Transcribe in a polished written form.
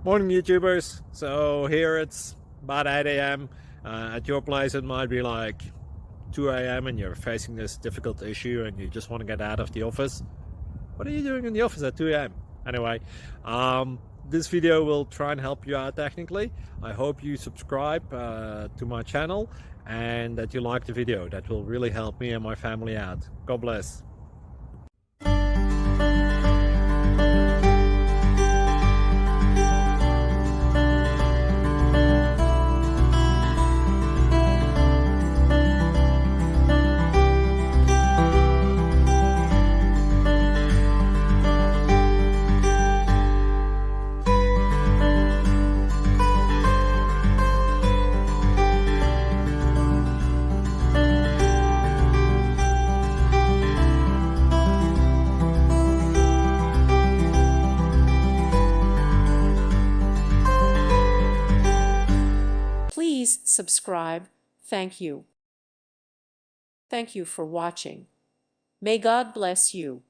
Morning YouTubers. So here it's about 8 a.m. At your place it might be like 2 a.m. and you're facing this difficult issue and you just want to get out of the office. What are you doing in the office at 2 a.m.? Anyway, this video will try and help you out technically. I hope you subscribe to my channel and that you like the video. That will really help me and my family out. God bless. Please subscribe. Thank you. Thank you for watching. May God bless you.